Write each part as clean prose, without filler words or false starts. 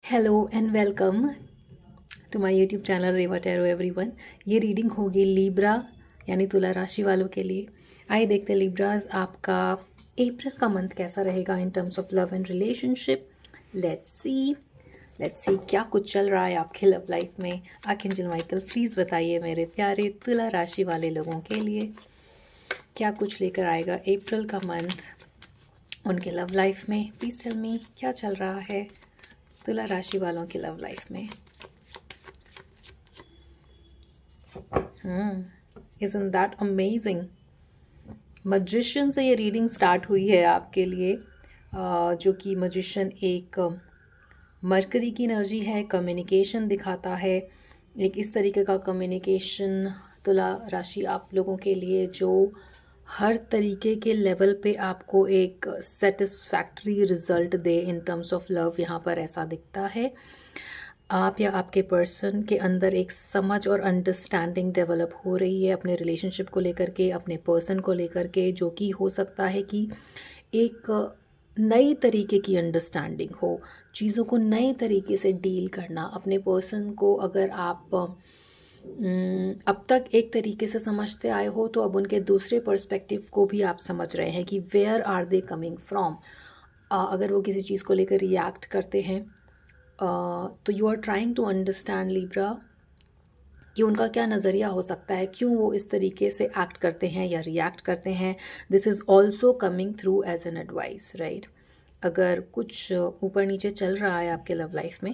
Hello and welcome to my YouTube channel Reva tarot everyone. ये reading होगी Libra यानी तुला राशि वालों के लिए। आइए देखते हैं लिब्राज आपका अप्रैल का मंथ कैसा रहेगा इन terms of love and relationship. Let's see क्या कुछ चल रहा है आपके लव लाइफ में। आर्कएंजल माइकल प्लीज़ बताइए मेरे प्यारे तुला राशि वाले लोगों के लिए क्या कुछ लेकर आएगा अप्रैल का मंथ उनके लव लाइफ में। प्लीज़ टेल मी क्या चल रहा है तुला राशि वालों की लव लाइफ में। Isn't that amazing? मजिशियन से ये रीडिंग स्टार्ट हुई है आपके लिए, जो कि मजिशियन एक मरकरी की एनर्जी है, कम्युनिकेशन दिखाता है। एक इस तरीके का कम्युनिकेशन तुला राशि आप लोगों के लिए जो हर तरीके के लेवल पे आपको एक satisfactory result they in terms of love. यहाँ पर ऐसा दिखता है आप या आपके पर्सन के अंदर एक समझ और अंडरस्टैंडिंग डेवलप हो रही है अपने रिलेशनशिप को लेकर के, अपने पर्सन को लेकर के, जो कि हो सकता है कि एक नई तरीके की अंडरस्टैंडिंग हो, चीज़ों को नए तरीके से डील करना। अपने पर्सन को अगर आप अब तक एक तरीके से समझते आए हो तो अब उनके दूसरे पर्सपेक्टिव को भी आप समझ रहे हैं कि where are they coming from. अगर वो किसी चीज़ को लेकर रिएक्ट करते हैं तो you are trying to understand Libra कि उनका क्या नज़रिया हो सकता है, क्यों वो इस तरीके से एक्ट करते हैं या रिएक्ट करते हैं। This is also coming through as an advice, right. अगर कुछ ऊपर नीचे चल रहा है आपके लव लाइफ में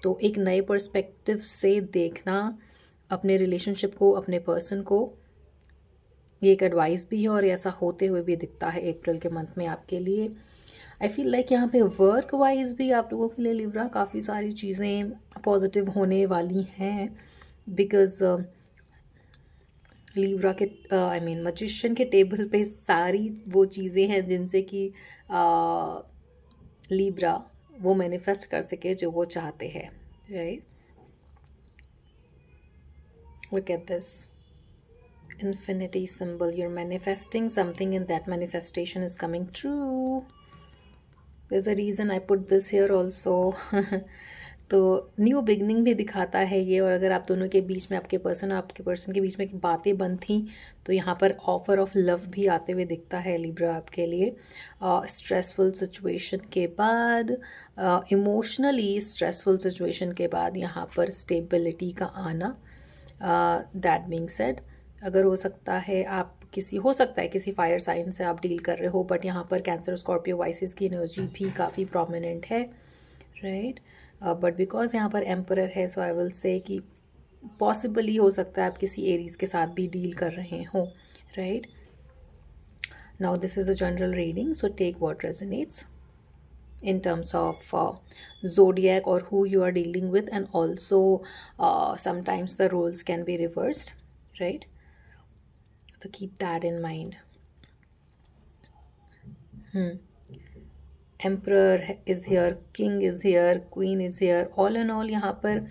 तो एक नए पर्सपेक्टिव से देखना अपने रिलेशनशिप को, अपने पर्सन को, ये एक एडवाइस भी है और ऐसा होते हुए भी दिखता है अप्रैल के मंथ में आपके लिए। आई फील लाइक यहाँ पे वर्क वाइज भी आप लोगों के लिए लिब्रा काफ़ी सारी चीज़ें पॉजिटिव होने वाली हैं, बिकॉज लिब्रा के आई मीन मजिशियन के टेबल पे सारी वो चीज़ें हैं जिनसे कि लिब्रा वो मैनिफेस्ट कर सके जो वो चाहते हैं, right. Look at this infinity symbol. You're manifesting something and that manifestation is coming true. There's a reason I put this here also. तो न्यू बिगनिंग भी दिखाता है ये। और अगर आप दोनों के बीच में, आपके पर्सन और आपके पर्सन के बीच में बातें बंद थी तो यहाँ पर ऑफर ऑफ लव भी आते हुए दिखता है लिब्रा आपके लिए। स्ट्रेसफुल सिचुएशन के बाद, इमोशनली स्ट्रेसफुल सिचुएशन के बाद यहाँ पर स्टेबिलिटी का आना। दैट बीइंग सेड, अगर हो सकता है आप हो सकता है किसी फायर साइन से आप डील कर रहे हो, बट यहाँ पर कैंसर, स्कॉर्पियो, वाइसिस की एनर्जी भी काफ़ी प्रोमिनेंट है, राइट। बट बिकॉज यहाँ पर एम्परर है सो आई विल से कि पॉसिबली हो सकता है आप किसी एरीज के साथ भी डील कर रहे हो, right. Now this is a general reading, so take what resonates in terms of zodiac or who you are dealing with, and also sometimes the roles can be reversed, right? So keep that in mind. Emperor is here, king is here, queen is here. all in all यहाँ पर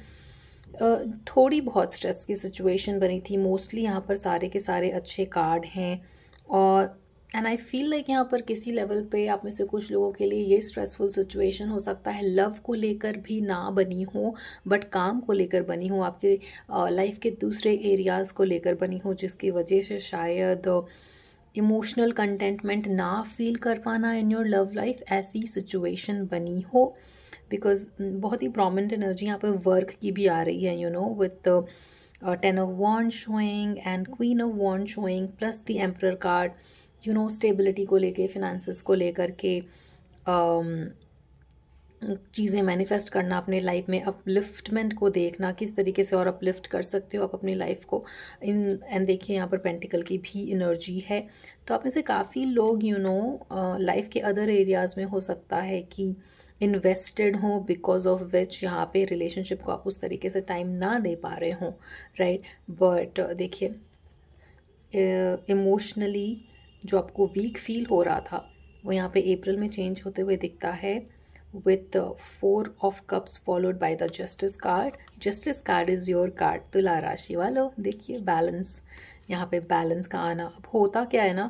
थोड़ी बहुत stress की situation बनी थी। Mostly यहाँ पर सारे के सारे अच्छे कार्ड हैं। और एंड आई फील लाइक यहाँ पर किसी लेवल पे आप में से कुछ लोगों के लिए ये स्ट्रेसफुल सिचुएशन हो सकता है लव को लेकर भी ना बनी हो, बट काम को लेकर बनी हो, आपके लाइफ के दूसरे एरियाज़ को लेकर बनी हो, जिसकी वजह से शायद इमोशनल कंटेंटमेंट ना फील कर पाना इन योर लव लाइफ, ऐसी सिचुएशन बनी हो। बिकॉज बहुत ही प्रोमिनेंट एनर्जी यहाँ पर वर्क की भी आ रही है, you know, with ten of wand showing and queen of wand showing plus the emperor card. You know, stability को लेके, फिनेंसेस को लेकर के चीज़ें मैनिफेस्ट करना अपने लाइफ में, अपलिफ्टमेंट को देखना किस तरीके से और अपलिफ्ट कर सकते हो आप अपनी लाइफ को इन। एंड देखिए यहाँ पर पेंटिकल की भी एनर्जी है। तो आप में से काफ़ी लोग यू नो लाइफ के अदर एरियाज़ में हो सकता है कि इन्वेस्टेड हो, बिकॉज ऑफ विच यहाँ पे रिलेशनशिप को आप उस तरीके से टाइम ना दे पा रहे हो, राइट। बट देखिए इमोशनली जो आपको वीक फील हो रहा था वो यहाँ पे अप्रैल में चेंज होते हुए दिखता है with 4 of Cups followed by the Justice card. Justice card is your card तुला राशि वालों। देखिए बैलेंस, यहाँ पे बैलेंस का आना। अब होता क्या है ना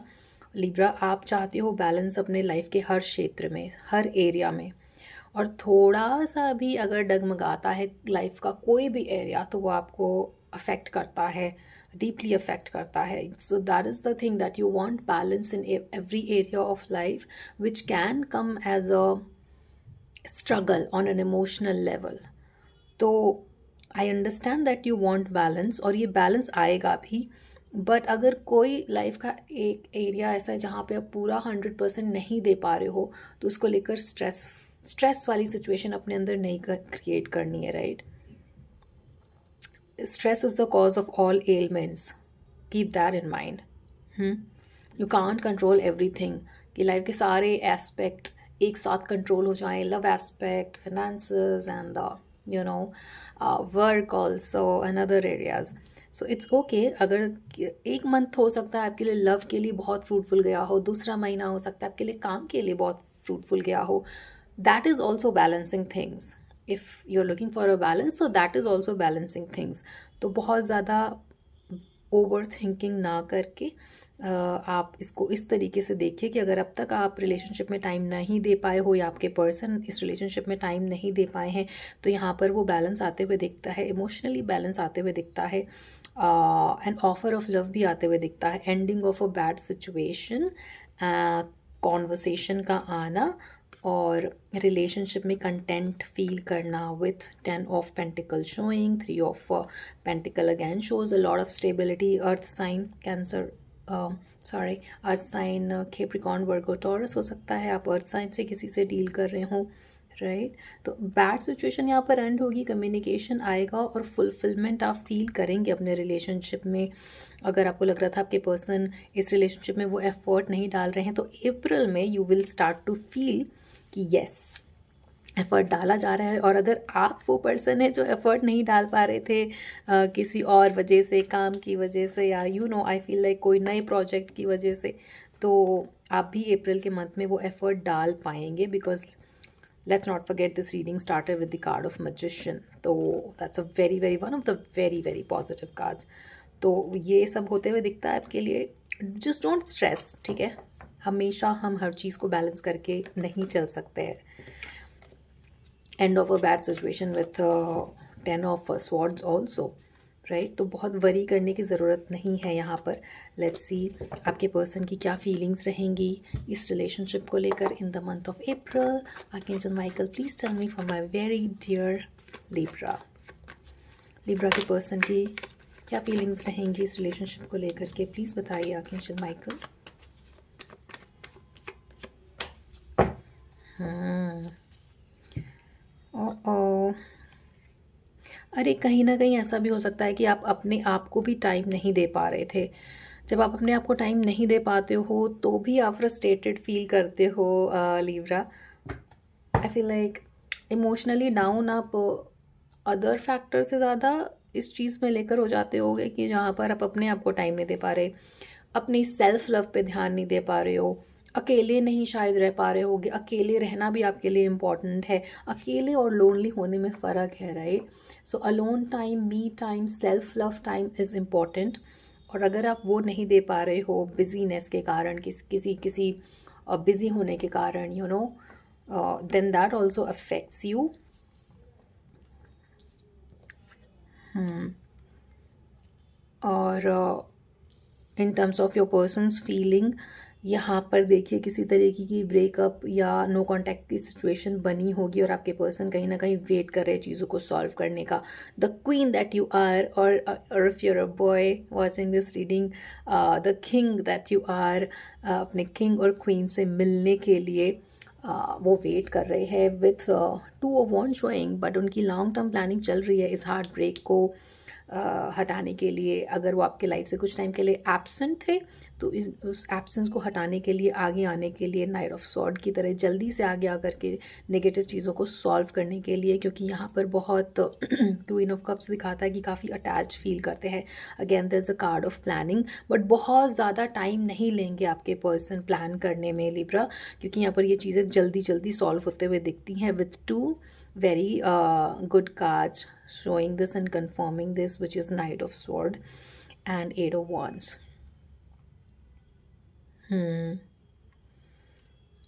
लिब्रा, आप चाहते हो बैलेंस अपने लाइफ के हर क्षेत्र में, हर एरिया में, और थोड़ा सा भी अगर डगमगाता है लाइफ का कोई भी एरिया तो वो आपको अफेक्ट करता है, डीपली अफेक्ट करता है. So that is the thing that you want balance in every area of life which can come as a struggle on an emotional level. तो I understand that you want balance और ये balance आएगा भी. But अगर कोई life का एक area ऐसा है जहाँ पे आप पूरा 100% नहीं दे पा रहे हो तो उसको लेकर स्ट्रेस वाली सिचुएशन अपने अंदर नहीं क्रिएट करनी है, right. Stress is the cause of all elements, keep that in mind. You can't control everything कि लाइफ के सारे एस्पेक्ट एक साथ कंट्रोल हो जाएं, love aspect, finances and you know work also and other areas. So it's okay अगर एक month हो सकता है आपके लिए लव के लिए बहुत फ्रूटफुल गया हो, दूसरा महीना हो सकता है आपके लिए काम के लिए बहुत फ्रूटफुल गया हो. That is also balancing things. If you are looking for a balance तो that is also balancing things. तो बहुत ज़्यादा ओवर थिंकिंग ना करके आप इसको इस तरीके से देखिए कि अगर अब तक आप रिलेशनशिप में टाइम नहीं दे पाए हो या आपके पर्सन इस रिलेशनशिप में टाइम नहीं दे पाए हैं तो यहाँ पर वो बैलेंस आते हुए दिखता है, इमोशनली बैलेंस आते हुए दिखता है, एंड ऑफर ऑफ लव भी आते हुए दिखता है, ending of a bad situation, conversation का आना और रिलेशनशिप में कंटेंट फील करना with 10 of pentacle showing, 3 of pentacle again shows a lot of stability. Earth sign Cancer, sorry earth sign Capricorn, Virgo, Taurus हो सकता है. आप अर्थ साइन से किसी से डील कर रहे हो, राइट. तो बैड सिचुएशन यहाँ पर एंड होगी, कम्युनिकेशन आएगा और फुलफिलमेंट आप फील करेंगे अपने रिलेशनशिप में. अगर आपको लग रहा था आपके पर्सन इस रिलेशनशिप में वो एफर्ट नहीं डाल रहे हैं तो अप्रैल में you will start to feel कि यस एफ़र्ट डाला जा रहा है. और अगर आप वो पर्सन है जो एफ़र्ट नहीं डाल पा रहे थे किसी और वजह से, काम की वजह से या आई फील लाइक कोई नए प्रोजेक्ट की वजह से, तो आप भी अप्रैल के मंथ में वो एफ़र्ट डाल पाएंगे. Because let's not forget this reading started with the card of magician. तो that's a very very one of the very very positive cards. तो ये सब होते हुए दिखता है आपके लिए. जस्ट डोंट स्ट्रेस, ठीक है. हमेशा हम हर चीज़ को बैलेंस करके नहीं चल सकते हैं. End of a bad situation with 10 of swords also, right. तो बहुत वरी करने की ज़रूरत नहीं है यहाँ पर. लेट्स सी आपके पर्सन की क्या फीलिंग्स रहेंगी इस रिलेशनशिप को लेकर in the month of April. Archangel Michael please tell me for my very dear Libra. Libra के पर्सन की क्या फीलिंग्स रहेंगी इस रिलेशनशिप को लेकर के, प्लीज़ बताइए आर्कएंजल माइकल. ओ अरे कहीं ना कहीं ऐसा भी हो सकता है कि आप अपने आप को भी टाइम नहीं दे पा रहे थे. जब आप अपने आप को टाइम नहीं दे पाते हो तो भी आप फ्रस्ट्रेटेड फील करते हो Libra. I feel like emotionally down आप अदर फैक्टर से ज़्यादा इस चीज़ में लेकर हो जाते होगे कि जहाँ पर आप अपने आप को टाइम नहीं दे पा रहे, अपनी सेल्फ लव पे ध्यान नहीं दे पा रहे हो, अकेले नहीं शायद रह पा रहे होगे. अकेले रहना भी आपके लिए इम्पॉर्टेंट है. अकेले और लोनली होने में फ़र्क है, right. So alone time, me time, self love time is important. और अगर आप वो नहीं दे पा रहे हो बिजीनेस के कारण, किसी बिज़ी होने के कारण, then that also affects you. और in terms of your person's feeling, यहाँ पर देखिए किसी तरीके की ब्रेकअप या नो कांटेक्ट की सिचुएशन बनी होगी और आपके पर्सन कहीं ना कहीं वेट कर रहे हैं चीज़ों को सॉल्व करने का. The queen that you are, और if you're a boy watching this reading, the king that you are, अपने किंग और क्वीन से मिलने के लिए वो वेट कर रहे हैं with 2 of wand showing. But उनकी लॉन्ग टर्म प्लानिंग चल रही है इस हार्ट ब्रेक को हटाने के लिए. अगर वो आपके लाइफ से कुछ टाइम के लिए एब्सेंट थे तो उस एब्सेंस को हटाने के लिए, आगे आने के लिए, नाइट ऑफ सॉर्ड की तरह जल्दी से आगे आकर के नेगेटिव चीज़ों को सॉल्व करने के लिए. क्योंकि यहाँ पर बहुत क्वीन ऑफ कप्स दिखाता है कि काफ़ी अटैच फील करते हैं. Again there is a card of planning, but बहुत ज़्यादा टाइम नहीं लेंगे आपके पर्सन प्लान करने में लिब्रा. क्योंकि यहाँ पर ये चीज़ें जल्दी जल्दी सॉल्व होते हुए दिखती हैं with 2 very good cards showing this and confirming this, which is Knight of Sword and 8 of Wands.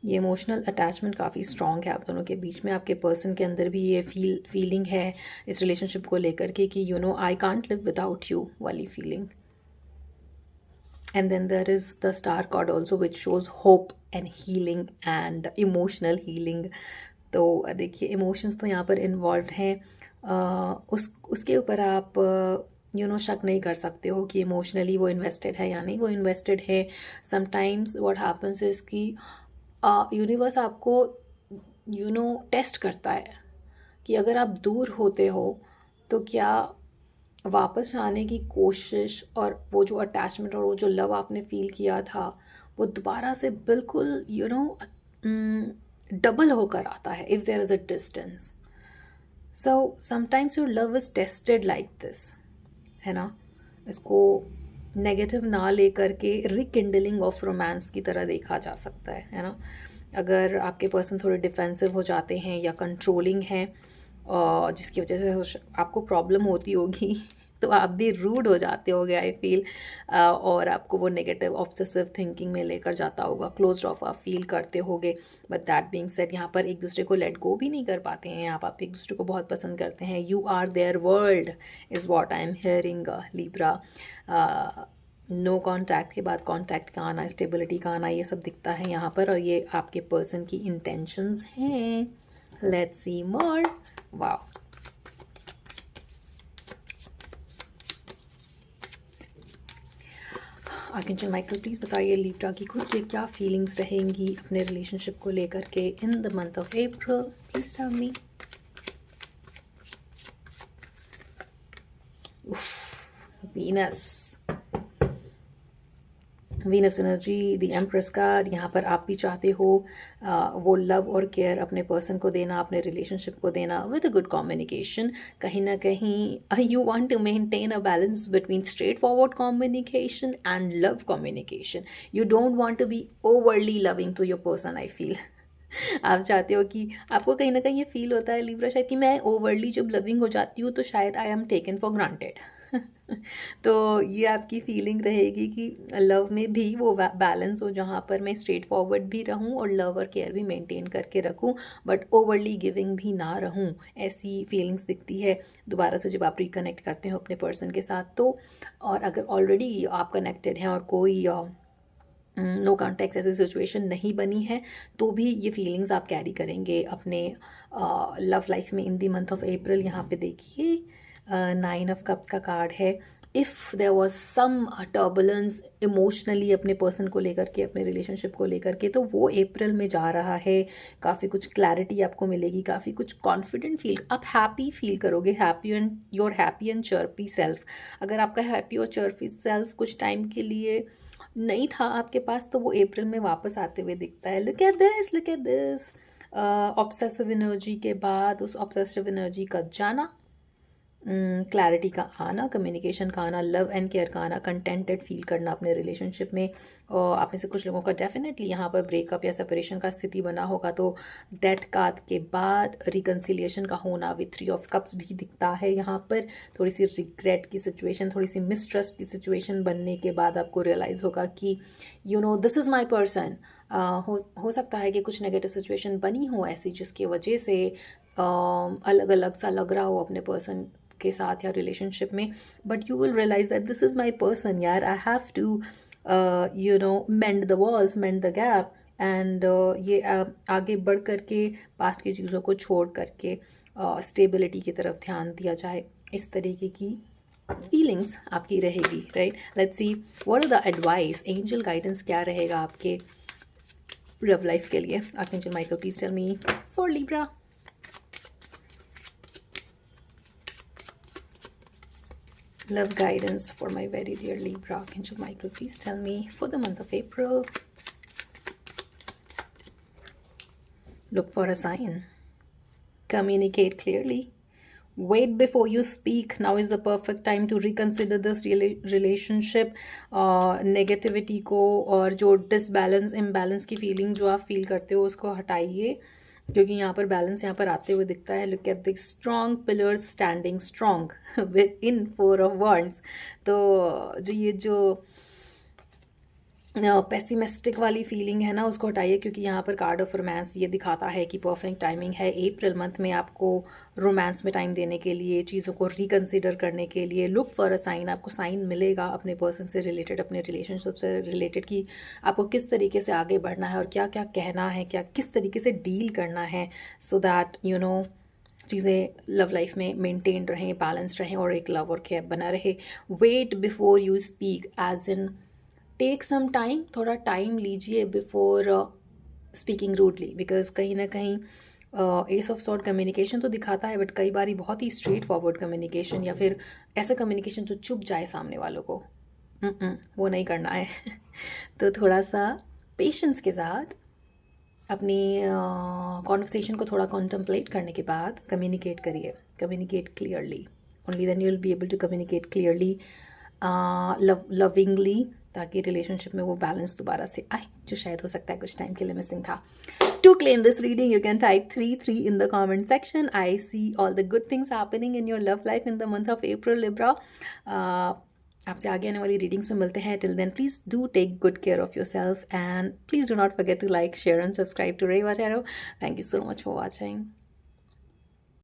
ये इमोशनल अटैचमेंट काफ़ी स्ट्रॉन्ग है आप दोनों के बीच में। आपके पर्सन के अंदर भी ये फीलिंग है इस रिलेशनशिप को लेकर के कि you know I can't live without you वाली feeling. And then there is the star card also which shows hope and healing and emotional healing. तो देखिए इमोशंस तो यहाँ पर इन्वॉल्व हैं। उसके ऊपर आप यू नो शक नहीं कर सकते हो कि इमोशनली वो इन्वेस्टेड है या नहीं वो इन्वेस्टेड है। समटाइम्स व्हाट हैपन्स इज़ कि यूनिवर्स आपको यू नो टेस्ट करता है कि अगर आप दूर होते हो तो क्या वापस आने की कोशिश और वो जो अटैचमेंट और वो जो लव आपने फील किया था वो दोबारा से बिल्कुल यू नो डबल होकर आता है if there is a distance. So sometimes your love is tested like this, है ना। इसको नेगेटिव ना लेकर के रिकिंडलिंग ऑफ रोमांस की तरह देखा जा सकता है ना। अगर आपके पर्सन थोड़े डिफेंसिव हो जाते हैं या कंट्रोलिंग हैं जिसकी वजह से आपको प्रॉब्लम होती होगी तो आप भी रूड हो जाते होगे आई फील, और आपको वो नेगेटिव ऑब्सेसिव थिंकिंग में लेकर जाता होगा, क्लोज्ड ऑफ आप फील करते होगे। बट दैट बीइंग सेड यहाँ पर एक दूसरे को लेट गो भी नहीं कर पाते हैं आप एक दूसरे को बहुत पसंद करते हैं। You are their world is what I am hearing Libra. No contact के बाद कॉन्टैक्ट का आना, स्टेबिलिटी का आना, ये सब दिखता है यहाँ पर और ये आपके पर्सन की इंटेंशंस हैं। Let's see more. Wow, archangel Michael please बताइए लिब्रा की खुद की क्या फीलिंग्स रहेंगी अपने रिलेशनशिप को लेकर के in the month of April. Please tell me. Venus, Venus energy, the empress card. यहाँ पर आप भी चाहते हो वो लव और केयर अपने पर्सन को देना, अपने रिलेशनशिप को देना विद अ गुड कम्युनिकेशन। कहीं ना कहीं you want to maintain a balance between straightforward communication and love communication. You don't want to be overly loving to your person I feel. आप चाहते हो कि आपको कहीं ना कहीं ये फील होता है लिब्रा शायद कि मैं ओवरली जब लविंग हो जाती हूँ तो शायद I am taken for granted. तो ये आपकी फीलिंग रहेगी कि लव में भी वो बैलेंस हो जहाँ पर मैं स्ट्रेट फॉरवर्ड भी रहूँ और लव और केयर भी मेंटेन करके रखूँ बट ओवरली गिविंग भी ना रहूँ, ऐसी फीलिंग्स दिखती है दोबारा से जब आप रिकनेक्ट करते हो अपने पर्सन के साथ। तो और अगर ऑलरेडी आप कनेक्टेड हैं और कोई नो कॉन्टेक्ट ऐसी सिचुएशन नहीं बनी है तो भी ये फीलिंग्स आप कैरी करेंगे अपने लव लाइफ में इन दी मंथ ऑफ अप्रैल। यहाँ पे देखिए 9 ऑफ कप्स का कार्ड है। If there was some turbulence emotionally अपने पर्सन को लेकर के, अपने रिलेशनशिप को लेकर के, तो वो अप्रैल में जा रहा है। काफ़ी कुछ क्लैरिटी आपको मिलेगी, काफ़ी कुछ कॉन्फिडेंट फील, आप हैप्पी फील करोगे, happy and your happy and chirpy self. अगर आपका हैप्पी और चर्पी सेल्फ कुछ टाइम के लिए नहीं था आपके पास तो वो अप्रैल में वापस आते हुए दिखता है। Look at this, look at this. Obsessive energy के बाद उस ऑब्सेसिव एनर्जी का जाना, क्लैरिटी का आना, कम्युनिकेशन का आना, लव एंड केयर का आना, कंटेंटेड फील करना अपने रिलेशनशिप में। और आप में से कुछ लोगों का डेफिनेटली यहाँ पर ब्रेकअप या सेपरेशन का स्थिति बना होगा तो डेथ कार्ड के बाद रिकन्सिलिएशन का होना विथ 3 ऑफ कप्स भी दिखता है। यहाँ पर थोड़ी सी रिग्रेट की सिचुएशन, थोड़ी सी मिसट्रस्ट की सिचुएशन बनने के बाद आपको रियलाइज़ होगा कि you no this is my person. हो सकता है कि कुछ नेगेटिव सिचुएशन बनी हो ऐसी जिसकी वजह से अलग अलग सा लग रहा हो अपने पर्सन के साथ या रिलेशनशिप में, but you will realise that this is my person यार, I have to you know mend the walls, mend the gap and ये आगे बढ़ करके पास्ट की चीज़ों को छोड़ करके स्टेबिलिटी की तरफ ध्यान दिया जाए। इस तरीके की फीलिंग्स आपकी रहेगी, right. Let's see what are the advice, angel guidance क्या रहेगा आपके लव लाइफ के लिए। Archangel Michael please tell me for Libra. Love guidance for my very dear Libra. Archangel Michael, please tell me for the month of April. Look for a sign. Communicate clearly. Wait before you speak. Now is the perfect time to reconsider this relationship. Negativity को और जो disbalance, imbalance की feeling जो आप feel करते हो उसको हटाइए, क्योंकि यहाँ पर बैलेंस यहाँ पर आते हुए दिखता है। Look at the strong pillars standing strong with in 4 of wands। तो जो ये जो पेसिमिस्टिक वाली फीलिंग है ना, उसको हटाइए, क्योंकि यहाँ पर कार्ड ऑफ रोमांस ये दिखाता है कि परफेक्ट टाइमिंग है अप्रैल मंथ में आपको रोमांस में टाइम देने के लिए, चीज़ों को रिकंसिडर करने के लिए। लुक फॉर अ साइन, आपको साइन मिलेगा अपने पर्सन से रिलेटेड, अपने रिलेशनशिप से रिलेटेड, कि आपको किस तरीके से आगे बढ़ना है और क्या क्या कहना है, क्या किस तरीके से डील करना है, सो दैट यू नो चीज़ें लव लाइफ में मेंटेन रहें, बैलेंस रहें और एक लव और केयर बना रहे। Wait before you speak, as in take some time, थोड़ा टाइम लीजिए बिफोर स्पीकिंग रूडली, बिकॉज कहीं ना कहीं एस ऑफ सॉर्ट कम्युनिकेशन तो दिखाता है, बट कई बार बहुत ही स्ट्रेट फॉरवर्ड कम्युनिकेशन, या फिर ऐसा कम्युनिकेशन जो चुप जाए सामने वालों को, वो नहीं करना है। तो थोड़ा सा पेशेंस के साथ अपनी कॉन्वर्सेशन को थोड़ा कॉन्टम्पलेट करने के बाद कम्युनिकेट करिए, communicate clearly, only then you will be able to communicate clearly, lovingly, ताकि रिलेशनशिप में वो बैलेंस दोबारा से आए, जो शायद हो सकता है कुछ टाइम के लिए मिसिंग था। To claim this reading, you can type 33 in the comment section. I see all the good things happening in your love life in the month of April, Libra. आपसे आगे आने वाली रीडिंग्स में मिलते हैं. Till then, please do take good care of yourself and please do not forget to like, share and subscribe to Reva Tarot. Thank you so much for watching.